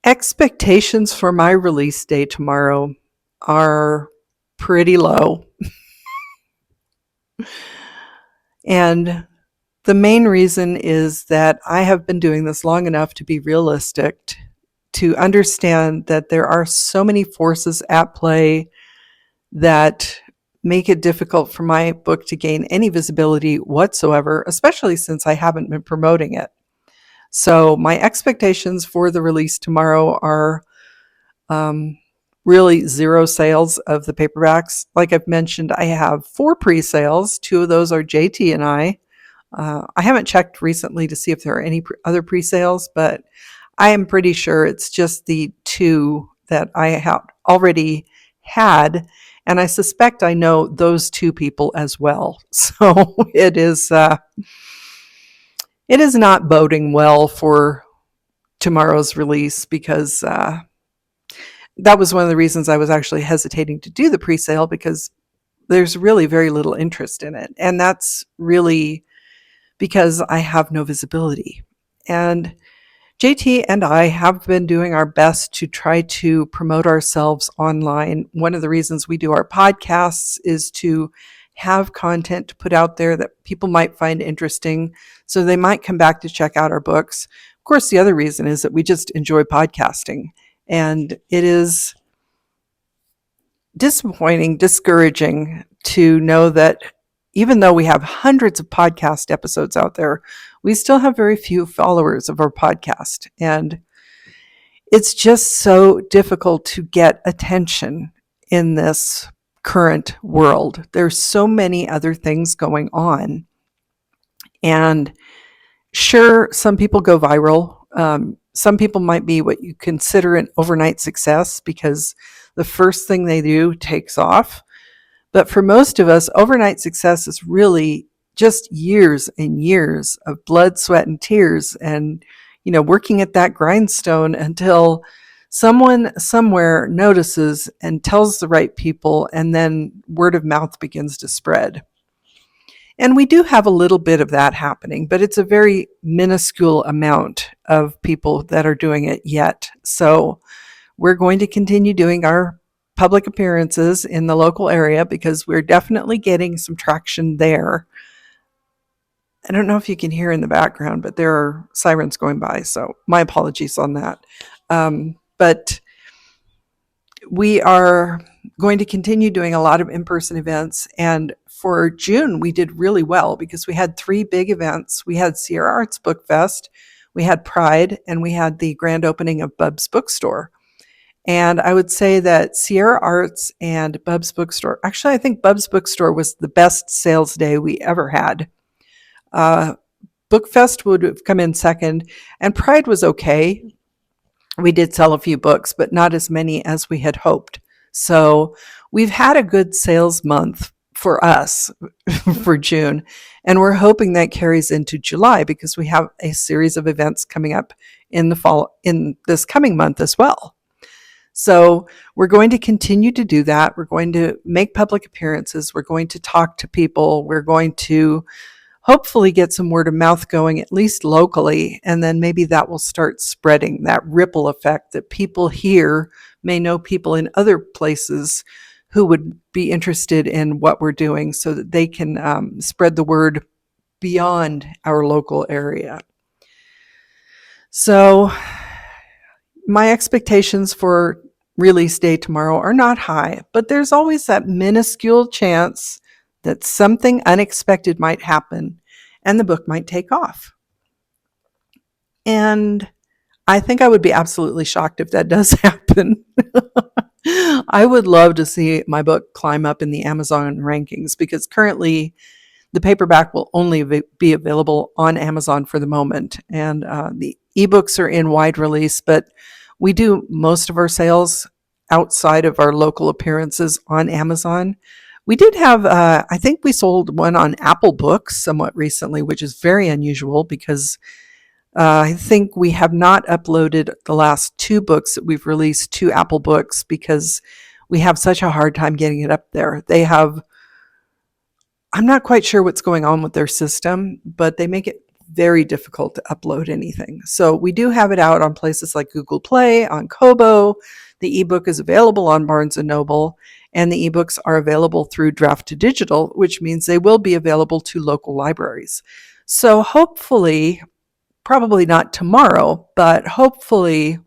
Expectations for my release day tomorrow are pretty low. And the main reason is that I have been doing this long enough to be realistic, to understand that there are so many forces at play that make it difficult for my book to gain any visibility whatsoever, especially since I haven't been promoting it. So, my expectations for the release tomorrow are um, really zero sales of the paperbacks. Like I've mentioned, I have 4 pre sales. 2 of those are JT and I. I haven't checked recently to see if there are any other pre sales, but I am pretty sure it's just the 2 that I have already had. And I suspect I know those 2 people as well. So it is not boding well for tomorrow's release because that was one of the reasons I was actually hesitating to do the pre-sale, because there's really very little interest in it. And that's really because I have no visibility. And JT and I have been doing our best to try to promote ourselves online. One of the reasons we do our podcasts is to have content to put out there that people might find interesting, so they might come back to check out our books. Of course, the other reason is that we just enjoy podcasting. And it is disappointing, discouraging to know that even though we have hundreds of podcast episodes out there, we still have very few followers of our podcast. And it's just so difficult to get attention in this current world. There's so many other things going on. And sure, some people go viral. Some people might be what you consider an overnight success because the first thing they do takes off. But for most of us, overnight success is really just years and years of blood, sweat, and tears, and working at that grindstone until someone somewhere notices and tells the right people, and then word of mouth begins to spread. And we do have a little bit of that happening, but it's a very minuscule amount of people that are doing it yet. So we're going to continue doing our public appearances in the local area because we're definitely getting some traction there. I don't know if you can hear in the background, but there are sirens going by, so my apologies on that. But we are going to continue doing a lot of in-person events, and for June we did really well because we had 3 big events. We had Sierra Arts Book Fest, we had Pride, and we had the grand opening of Bub's Bookstore. And I would say that Sierra Arts and Bub's Bookstore, actually I think Bub's Bookstore was the best sales day we ever had. Bookfest would have come in second, and Pride was okay. We did sell a few books, but not as many as we had hoped. So we've had a good sales month for us for June, and we're hoping that carries into July because we have a series of events coming up in the fall, in this coming month as well. So we're going to continue to do that. We're going to make public appearances. We're going to talk to people. We're going to hopefully get some word of mouth going, at least locally, and then maybe that will start spreading, that ripple effect that people here may know people in other places who would be interested in what we're doing so that they can spread the word beyond our local area. So my expectations for release day tomorrow are not high, but there's always that minuscule chance that something unexpected might happen and the book might take off. And I think I would be absolutely shocked if that does happen. I would love to see my book climb up in the Amazon rankings because currently the paperback will only be available on Amazon for the moment. And the ebooks are in wide release, but we do most of our sales outside of our local appearances on Amazon. We did have, I think we sold one on Apple Books somewhat recently, which is very unusual because I think we have not uploaded the last 2 books that we've released to Apple Books because we have such a hard time getting it up there. They have, I'm not quite sure what's going on with their system, but they make it very difficult to upload anything. So we do have it out on places like Google Play, on Kobo. The ebook is available on Barnes & Noble, and the ebooks are available through Draft to Digital, which means they will be available to local libraries. So hopefully, probably not tomorrow, but hopefully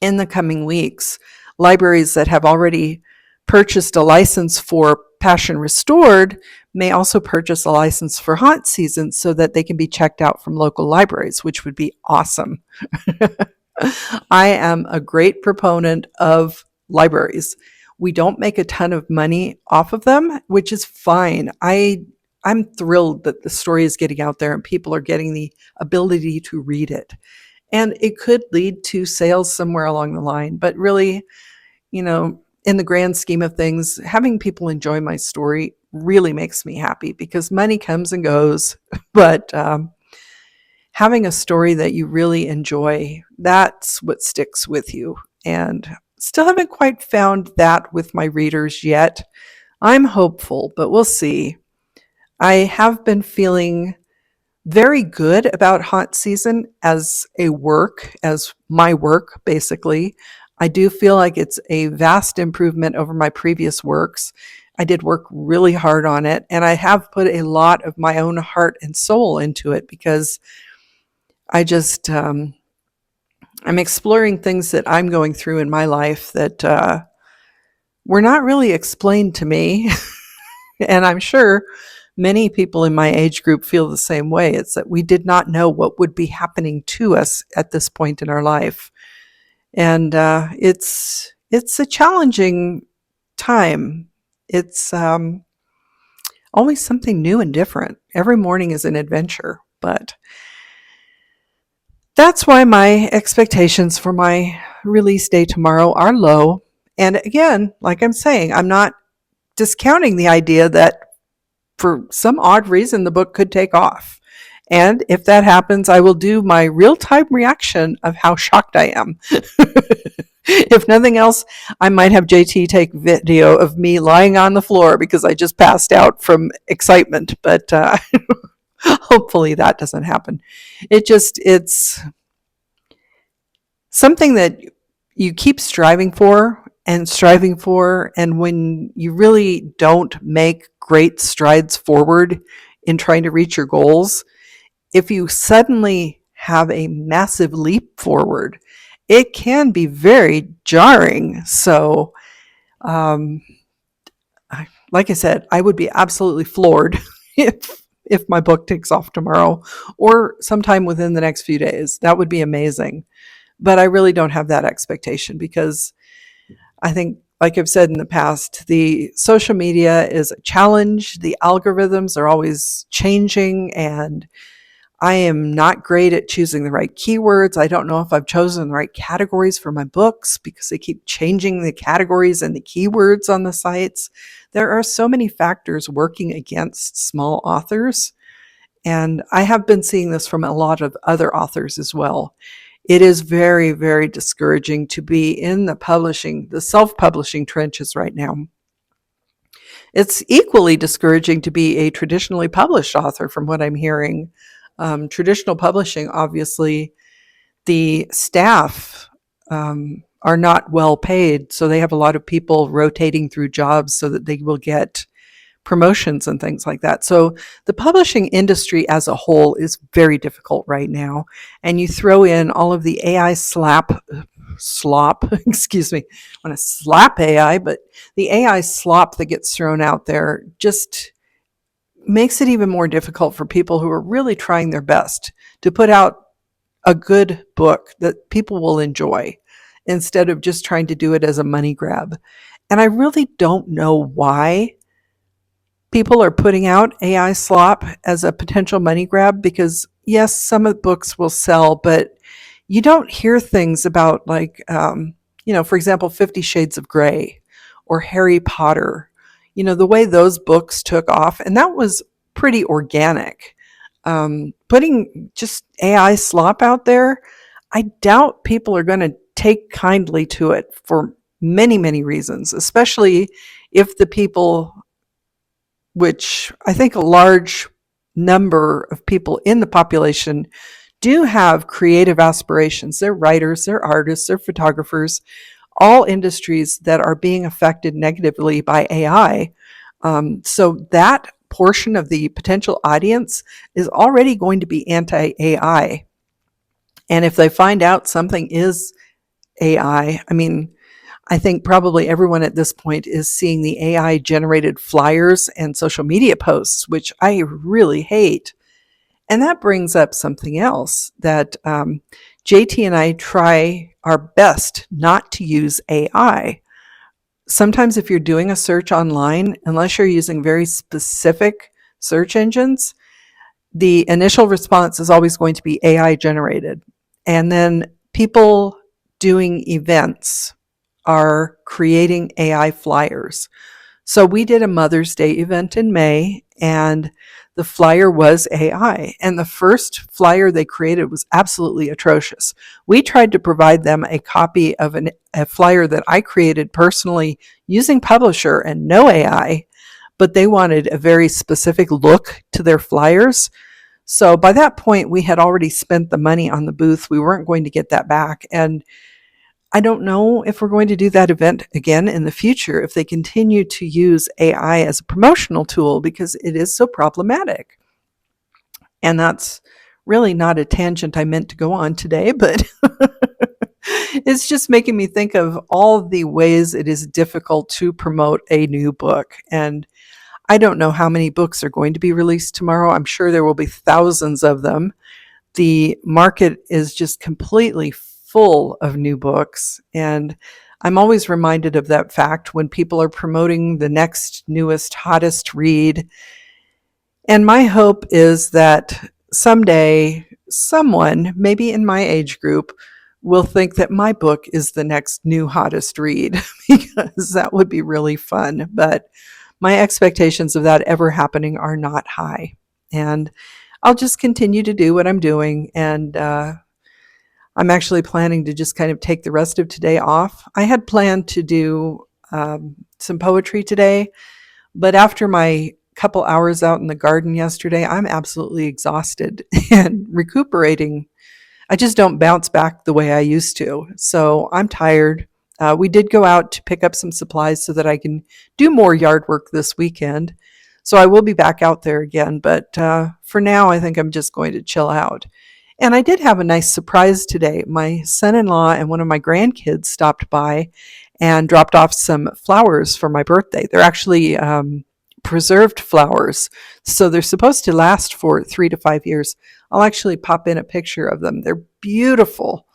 in the coming weeks, libraries that have already purchased a license for Passion Restored may also purchase a license for Haunt Season so that they can be checked out from local libraries, which would be awesome. I am a great proponent of libraries. We don't make a ton of money off of them, which is fine. I'm thrilled that the story is getting out there and people are getting the ability to read it. And it could lead to sales somewhere along the line. But really, in the grand scheme of things, having people enjoy my story really makes me happy because money comes and goes. But having a story that you really enjoy, that's what sticks with you. And still haven't quite found that with my readers yet. I'm hopeful, but we'll see. I have been feeling very good about Haunt Season as my work, basically. I do feel like it's a vast improvement over my previous works. I did work really hard on it, and I have put a lot of my own heart and soul into it because I just, I'm exploring things that I'm going through in my life that were not really explained to me. And I'm sure many people in my age group feel the same way. It's that we did not know what would be happening to us at this point in our life. And it's a challenging time. It's always something new and different. Every morning is an adventure, but that's why my expectations for my release day tomorrow are low. And again, like I'm saying, I'm not discounting the idea that for some odd reason the book could take off. And if that happens, I will do my real-time reaction of how shocked I am. If nothing else, I might have JT take video of me lying on the floor because I just passed out from excitement. But hopefully that doesn't happen. It's something that you keep striving for. And when you really don't make great strides forward in trying to reach your goals, if you suddenly have a massive leap forward, it can be very jarring. So, like I said, I would be absolutely floored if my book takes off tomorrow or sometime within the next few days. That would be amazing. But I really don't have that expectation because I think, like I've said in the past, the social media is a challenge. The algorithms are always changing, and I am not great at choosing the right keywords. I don't know if I've chosen the right categories for my books because they keep changing the categories and the keywords on the sites. There are so many factors working against small authors, and I have been seeing this from a lot of other authors as well. It is very, very discouraging to be in the self-publishing trenches right now. It's equally discouraging to be a traditionally published author from what I'm hearing. Traditional publishing, obviously, the staff are not well paid, so they have a lot of people rotating through jobs so that they will get promotions and things like that. So the publishing industry as a whole is very difficult right now. And you throw in all of the AI slop, excuse me, I want to slap AI, but the AI slop that gets thrown out there just makes it even more difficult for people who are really trying their best to put out a good book that people will enjoy instead of just trying to do it as a money grab. And I really don't know why people are putting out AI slop as a potential money grab because, yes, some of the books will sell, but you don't hear things about for example, 50 Shades of Grey or Harry Potter, the way those books took off. And that was pretty organic. Putting just AI slop out there, I doubt people are going to take kindly to it for many, many reasons, especially if the people, which I think a large number of people in the population do have creative aspirations. They're writers, they're artists, they're photographers, all industries that are being affected negatively by AI. So that portion of the potential audience is already going to be anti-AI. And if they find out something is AI, I mean, I think probably everyone at this point is seeing the AI generated flyers and social media posts, which I really hate. And that brings up something else that JT and I try our best not to use AI. Sometimes, if you're doing a search online, unless you're using very specific search engines, the initial response is always going to be AI generated. And then people doing events are creating AI flyers. So we did a Mother's Day event in May, and the flyer was AI. And the first flyer they created was absolutely atrocious. We tried to provide them a copy of a flyer that I created personally using Publisher and no AI, but they wanted a very specific look to their flyers. So by that point, we had already spent the money on the booth. We weren't going to get that back. And I don't know if we're going to do that event again in the future if they continue to use AI as a promotional tool, because it is so problematic. And that's really not a tangent I meant to go on today, but it's just making me think of all the ways it is difficult to promote a new book. And I don't know how many books are going to be released tomorrow. I'm sure there will be thousands of them. The market is just completely full of new books. And I'm always reminded of that fact when people are promoting the next, newest, hottest read. And my hope is that someday someone, maybe in my age group, will think that my book is the next new hottest read, because that would be really fun. But my expectations of that ever happening are not high. And I'll just continue to do what I'm doing. And I'm actually planning to just kind of take the rest of today off. I had planned to do some poetry today, but after my couple hours out in the garden yesterday, I'm absolutely exhausted and recuperating. I just don't bounce back the way I used to. So I'm tired. We did go out to pick up some supplies so that I can do more yard work this weekend. So I will be back out there again. But for now, I think I'm just going to chill out. And I did have a nice surprise today. My son-in-law and one of my grandkids stopped by and dropped off some flowers for my birthday. They're actually preserved flowers, so they're supposed to last for 3 to 5 years. I'll actually pop in a picture of them. They're beautiful.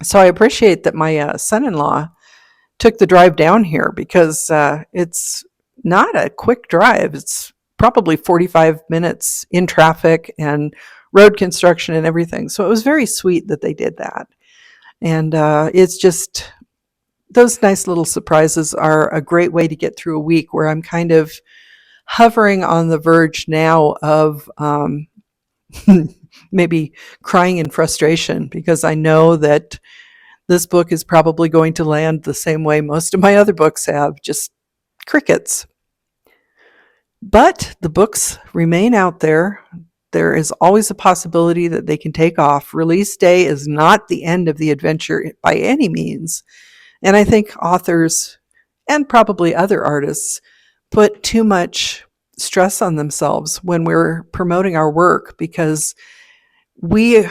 So I appreciate that my son-in-law took the drive down here, because it's not a quick drive. It's probably 45 minutes in traffic and road construction and everything. So it was very sweet that they did that. And it's just, those nice little surprises are a great way to get through a week where I'm kind of hovering on the verge now of maybe crying in frustration, because I know that this book is probably going to land the same way most of my other books have, just crickets. But the books remain out there. There is always a possibility that they can take off. Release day is not the end of the adventure by any means. And I think authors, and probably other artists, put too much stress on themselves when we're promoting our work, because we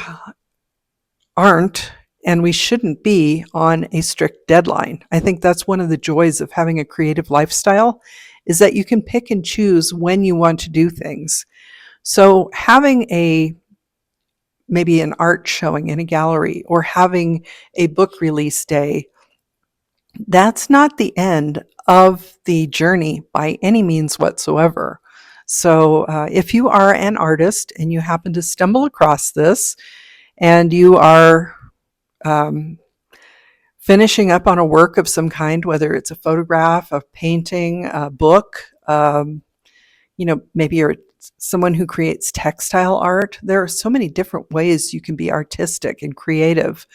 aren't, and we shouldn't be, on a strict deadline. I think that's one of the joys of having a creative lifestyle, is that you can pick and choose when you want to do things. So having maybe an art showing in a gallery, or having a book release day, that's not the end of the journey by any means whatsoever. So if you are an artist and you happen to stumble across this, and you are finishing up on a work of some kind, whether it's a photograph, a painting, a book, maybe you're someone who creates textile art. There are so many different ways you can be artistic and creative.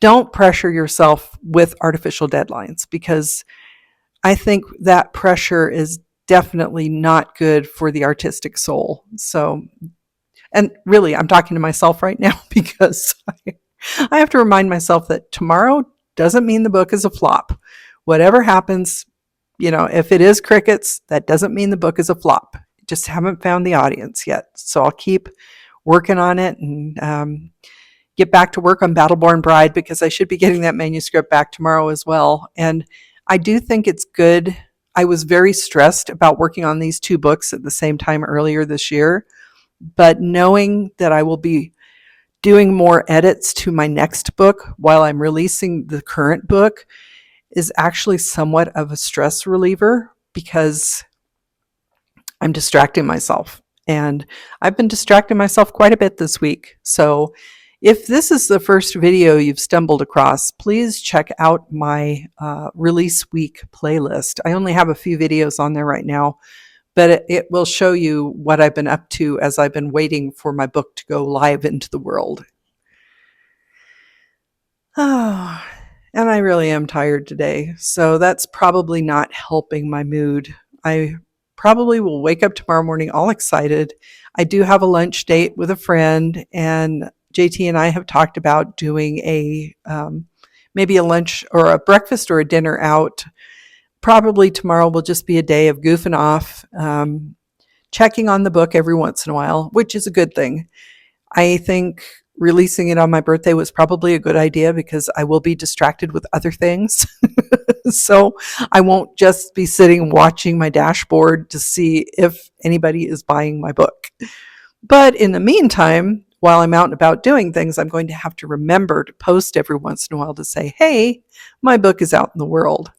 Don't pressure yourself with artificial deadlines, because I think that pressure is definitely not good for the artistic soul. So, and really, I'm talking to myself right now because I have to remind myself that tomorrow doesn't mean the book is a flop. Whatever happens, if it is crickets, that doesn't mean the book is a flop. Just haven't found the audience yet. So I'll keep working on it and get back to work on Battleborn Bride, because I should be getting that manuscript back tomorrow as well. And I do think it's good. I was very stressed about working on these two books at the same time earlier this year, but knowing that I will be doing more edits to my next book while I'm releasing the current book is actually somewhat of a stress reliever, because I'm distracting myself. And I've been distracting myself quite a bit this week. So if this is the first video you've stumbled across, please check out my release week playlist. I only have a few videos on there right now, but it will show you what I've been up to as I've been waiting for my book to go live into the world. Oh, and I really am tired today, so that's probably not helping my mood. I probably will wake up tomorrow morning all excited. I do have a lunch date with a friend, and JT and I have talked about doing maybe a lunch or a breakfast or a dinner out. Probably tomorrow will just be a day of goofing off, checking on the book every once in a while, which is a good thing. I think releasing it on my birthday was probably a good idea because I will be distracted with other things. So I won't just be sitting watching my dashboard to see if anybody is buying my book. But in the meantime, while I'm out and about doing things, I'm going to have to remember to post every once in a while to say, hey, my book is out in the world.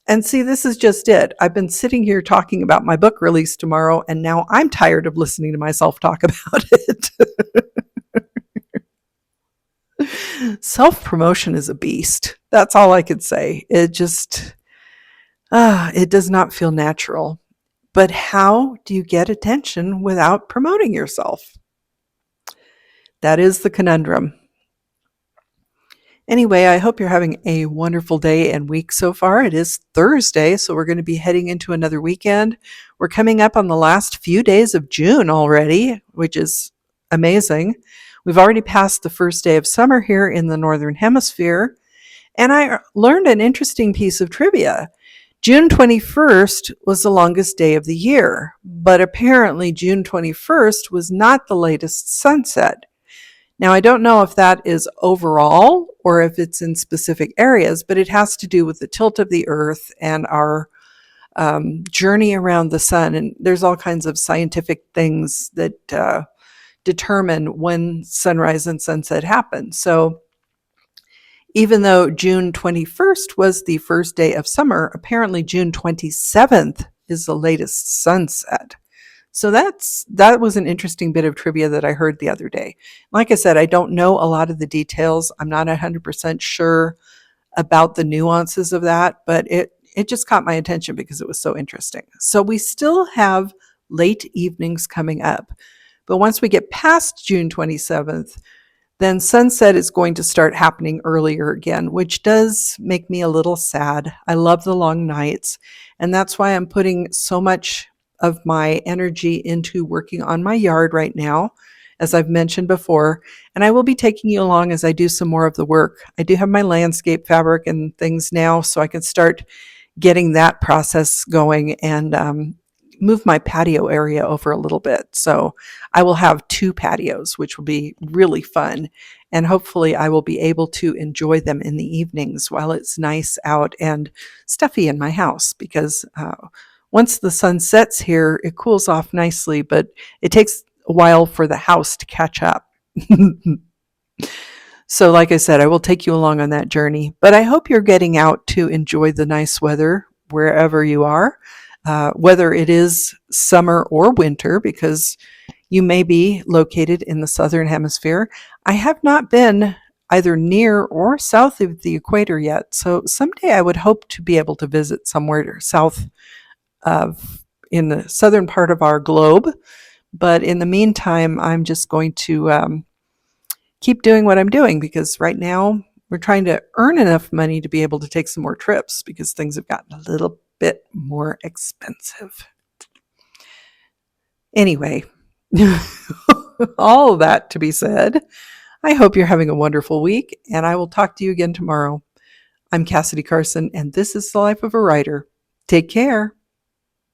And see, this is just it. I've been sitting here talking about my book release tomorrow, and now I'm tired of listening to myself talk about it. Self-promotion is a beast. That's all I could say. It just, it does not feel natural. But how do you get attention without promoting yourself? That is the conundrum. Anyway, I hope you're having a wonderful day and week so far. It is Thursday, so we're going to be heading into another weekend. We're coming up on the last few days of June already, which is amazing. We've already passed the first day of summer here in the Northern Hemisphere, and I learned an interesting piece of trivia. June 21st was the longest day of the year, but apparently June 21st was not the latest sunset. Now, I don't know if that is overall or if it's in specific areas, but it has to do with the tilt of the Earth and our journey around the sun. And there's all kinds of scientific things that determine when sunrise and sunset happen. So even though June 21st was the first day of summer, apparently June 27th is the latest sunset. So that was an interesting bit of trivia that I heard the other day. Like I said, I don't know a lot of the details. I'm not 100% sure about the nuances of that, but it just caught my attention because it was so interesting. So we still have late evenings coming up. But once we get past June 27th, then sunset is going to start happening earlier again, which does make me a little sad. I love the long nights, and that's why I'm putting so much of my energy into working on my yard right now, as I've mentioned before, and I will be taking you along as I do some more of the work. I do have my landscape fabric and things now, so I can start getting that process going and move my patio area over a little bit. So I will have 2 patios, which will be really fun. And hopefully I will be able to enjoy them in the evenings while it's nice out and stuffy in my house, because once the sun sets here, it cools off nicely, but it takes a while for the house to catch up. So like I said, I will take you along on that journey, but I hope you're getting out to enjoy the nice weather wherever you are, whether it is summer or winter, because you may be located in the southern hemisphere. I have not been either near or south of the equator yet, so someday I would hope to be able to visit somewhere south of in the southern part of our globe. But in the meantime, I'm just going to keep doing what I'm doing, because right now we're trying to earn enough money to be able to take some more trips, because things have gotten a little bit more expensive. Anyway, all of that to be said, I hope you're having a wonderful week, and I will talk to you again tomorrow. I'm Cassidy Carson, and this is The Life of a Writer. Take care.